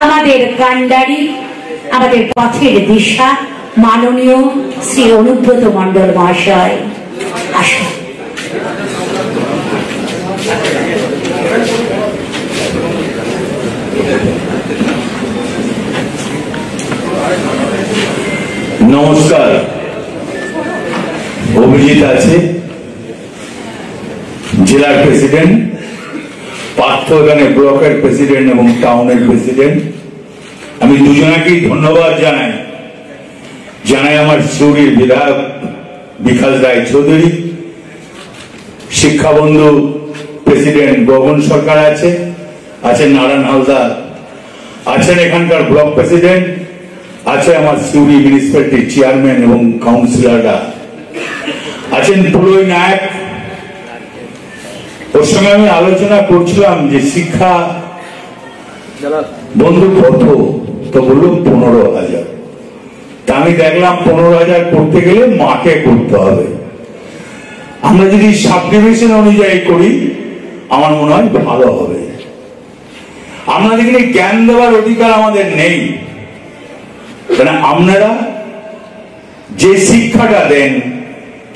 আমাদের কান্ডারি আমাদের পথের দিশা মাননীয় শ্রী অনুব্রত মণ্ডল মহাশয় আসুন। নমস্কার। অভিজিৎ আছে, জেলার প্রেসিডেন্ট, পার্থ এখানে ব্লকের প্রেসিডেন্ট এবং টাউনের প্রেসিডেন্ট। আমি দুজনাকেই ধন্যবাদ জানাই আমার সিউড়ির বিধায়ক বিকাশ রায় চৌধুরী, শিক্ষাবন্ধু প্রেসিডেন্ট গগন সরকার আছেন নারায়ণ হালদার, আছেন এখানকার ব্লক প্রেসিডেন্ট, আছে আমার সিউড়ি মিউনিসিপ্যালিটির চেয়ারম্যান এবং কাউন্সিলররা আছেন, পুরোই নায়ক। ওর সঙ্গে আমি আলোচনা করছিলাম যে শিক্ষা বন্ধু কত, তো বলল 15,000। তা আমি দেখলাম 15,000 করতে গেলে মাকে করতে হবে। আমরা যদি সাবডিভিশন অনুযায়ী করি আমার মনে হয় ভালো হবে। আপনাদেরকে জ্ঞান দেওয়ার অধিকার আমাদের নেই, কারণ আপনারা যে শিক্ষাটা দেন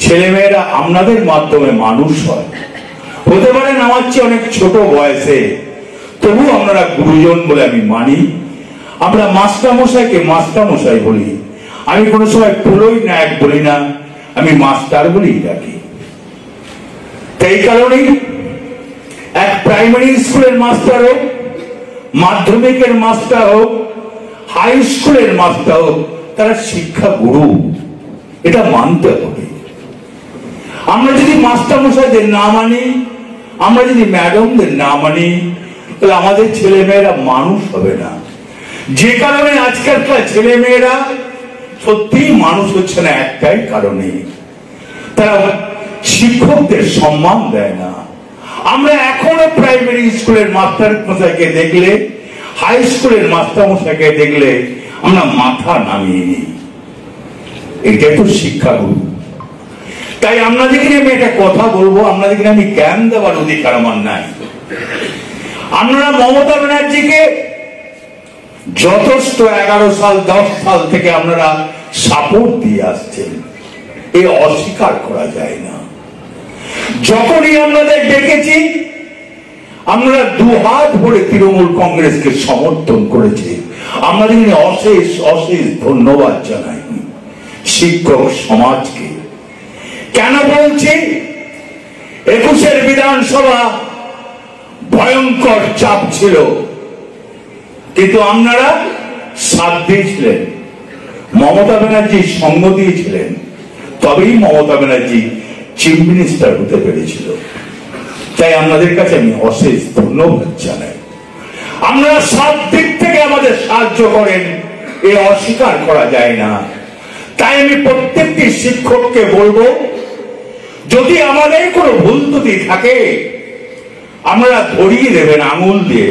ছেলেমেয়েরা আপনাদের মাধ্যমে মানুষ হয়। হতে পারেন আমার চেয়ে অনেক ছোট বয়সে, তবু আপনারা গুরুজন বলে আমি মানি। আমরা মাস্টারমশাইকে মাস্টারমশাই বলি, আমি কোনো সময় পুরোই নায়ক বলি না, আমি মাস্টার বলেই ডাকি। এই কারণেই এক প্রাইমারি স্কুলের মাস্টার হোক, মাধ্যমিকের মাস্টার হোক, হাই স্কুলের মাস্টার হোক, তারা শিক্ষা গুরু, এটা মানতে হবে। আমরা যদি মাস্টারমশাইদের না মানি, আমরা যদি ম্যাডামদের না মানি, তাহলে আমাদের ছেলেমেয়েরা মানুষ হবে না। যে কারণে আজকালকার ছেলেমেয়েরা সত্যিই মানুষ হচ্ছে না একটাই কারণে, তারা শিক্ষকদের সম্মান দেয় না। আমরা এখনো প্রাইমারি স্কুলের মাস্টার মশাইকে দেখলে, হাই স্কুলের মাস্টার মশাইকে দেখলে আমরা মাথা নামিয়ে নিই। এটাই তো শিক্ষাগুরু। তাই আপনাদেরকে আমি একটা কথা বলবো, আপনাদেরকে আমি জ্ঞান দেওয়ার অধিকার আমার নাই। আপনারা মমতা ব্যানার্জিকে যথেষ্ট 11 সাল 10 সাল থেকে আপনারা সাপোর্ট দিয়ে আসছেন, এ অস্বীকার করা যায় না। যখনই আপনাদের ডেকেছি আমরা দুহাত ভরে তৃণমূল কংগ্রেসকে সমর্থন করেছি। আমাদের অশেষ অশেষ ধন্যবাদ জানাই শিক্ষক সমাজকে। কেন বলছি? 21-এর বিধানসভা ভয়ঙ্কর চাপ ছিল, কিন্তু আপনারা সাথ দিয়েছিলেন, মমতা ব্যানার্জির সঙ্গ দিয়েছিলেন, তবেই মমতা ব্যানার্জি চিফ মিনিস্টার হতে পেরেছিল। তাই আপনাদের কাছে আমি অশেষ ধন্যবাদ জানাই। আপনারা সব দিক থেকে আমাদের সাহায্য করেন, এ অস্বীকার করা যায় না। তাই আমি প্রত্যেকটি শিক্ষককে বলবো, যদি আমাদের কোনো ভুল ত্রুটি থাকে আপনারা ধরিয়ে দেবেন আঙুল দিয়ে,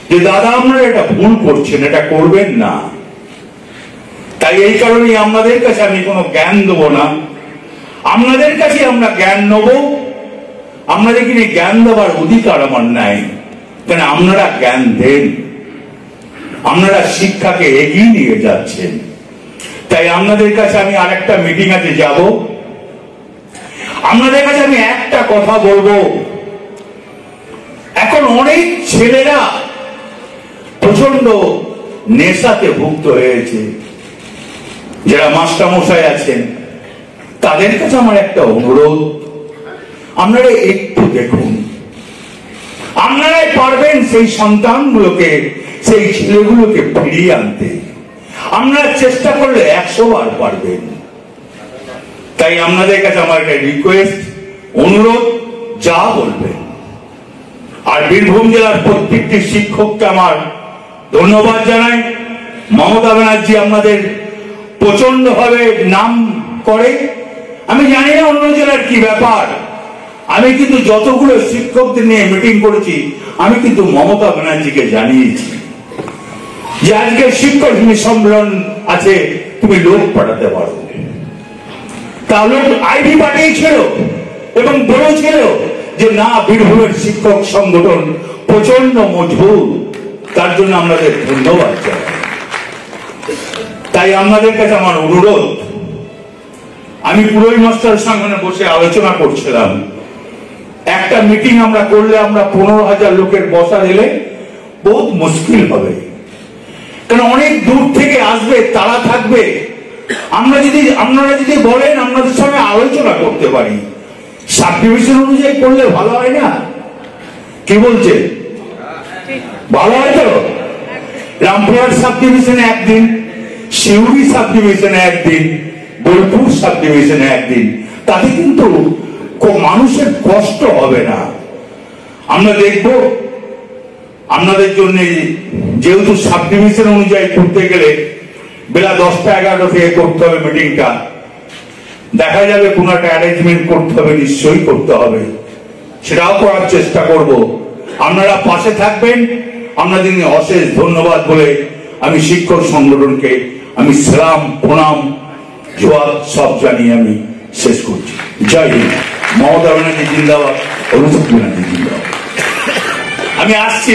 যে দাদা আপনারা এটা ভুল করছেন, এটা করবেন না। তাই এই কারণেই আপনাদের কাছে আমি কোনো জ্ঞান দেবো না, আপনাদের কাছে আমরা জ্ঞান নেব। আপনাদেরকে জ্ঞান দেওয়ার অধিকার আমার নাই, কেন আপনারা জ্ঞান দেন, আপনারা শিক্ষাকে এগিয়ে নিয়ে যাচ্ছেন। তাই আপনাদের কাছে আমি আরেকটা মিটিং আছে যাব, আপনাদের কাছে আমি একটা কথা বলবো। এখন অনেক ছেলেরা প্রচন্ড নেশাতে ভুক্ত হয়েছে, যারা মাস্টারমশাই আছেন তাদের কাছে আমার একটা অনুরোধ, আপনারা একটু দেখুন, আপনারাই পারবেন সেই সন্তানগুলোকে, সেই ছেলেগুলোকে ফিরিয়ে আনতে। আপনারা চেষ্টা করলে 100 বার পারবেন। তাই আপনাদের কাছে আমার একটা রিকোয়েস্ট, অনুরোধ, যা বলবেন। আর বীরভূম জেলার প্রত্যেকটি শিক্ষককে আমার ধন্যবাদ জানাই। মমতা ব্যানার্জি আপনাদের প্রচন্ড ভাবে নাম করে। আমি জানি না অন্য জেলার কি ব্যাপার, আমি কিন্তু যতগুলো শিক্ষকদের নিয়ে মিটিং করেছি আমি কিন্তু মমতা ব্যানার্জিকে জানিয়েছি যে আজকে শিক্ষক সম্মেলন আছে, তুমি লোক পাঠাতে পারো। তাহলে আইডি পাঠিয়েছিল এবং বলেছিল যে না, বীরভূমের শিক্ষক সংগঠন প্রচন্ড মজবুত, তার জন্য আমাদের ধন্যবাদ জানাই। তাই আপনাদের কাছে আমার অনুরোধ, আমি পুরোহিত মাস্টারের সঙ্গে বসে আলোচনা করছিলাম, একটা মিটিং আমরা করলে আমরা 15,000 লোকের বসা দিলে বহুত মুশকিল হবে, কারণ অনেক দূর থেকে আসবে, তারা থাকবে। আপনারা যদি বলেন আপনাদের সঙ্গে আলোচনা করতে পারি, সাব ডিভিশন অনুযায়ী করলে ভালো হয় না? কি বলছে? ভালো হয় তো? রামপুরহাট সাব ডিভিশনে একদিন, শিউরি সাব ডিভিশনে একদিন, বোলপুর সাব ডিভিশনে একদিন, তাতে কিন্তু মানুষের কষ্ট হবে না। আমরা দেখব আপনাদের জন্য, যেহেতু সাব ডিভিশন অনুযায়ী করতে গেলে বেলা 10টা 11টা থেকে করতে হবে মিটিংটা, দেখা যাবে কোনো একটা অ্যারেঞ্জমেন্ট করতে হবে, নিশ্চয়ই করতে হবে, সেটাও করার চেষ্টা করব। আপনারা পাশে থাকবেন, আপনাদের অশেষ ধন্যবাদ বলে আমি শিক্ষক সংগঠনকে আমি সালাম, প্রণাম, জোয়ার সব জানিয়ে আমি শেষ করছি। জয় হিন্দ। মমতা ব্যানার্জি জিন্দাবাদ, অভিষেক ব্যানার্জি জিন্দাবাদ। আমি আসছি।